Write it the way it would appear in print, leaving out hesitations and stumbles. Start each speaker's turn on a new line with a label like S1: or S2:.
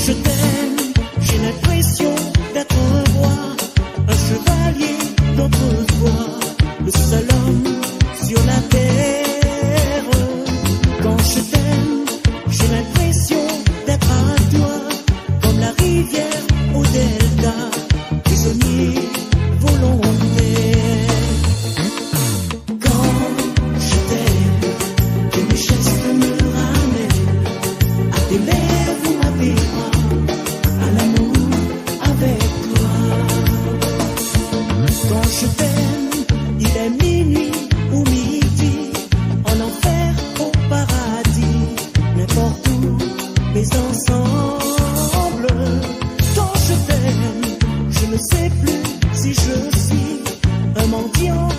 S1: je t'aime, j'ai l'impression d'être un roi, un chevalier d'autrefois, le seul homme sur la terre. Quand je t'aime, j'ai l'impression d'être à toi, comme la rivière au delta, prisonnier volontaire. Quand je t'aime, que mes gestes me ramènent à tes lèvres ou à tes bras, à l'amour avec toi. Quand je t'aime, il est minuit ou midi, en enfer au paradis, n'importe où, mais ensemble. Quand je t'aime, je ne sais plus si je suis un mendiant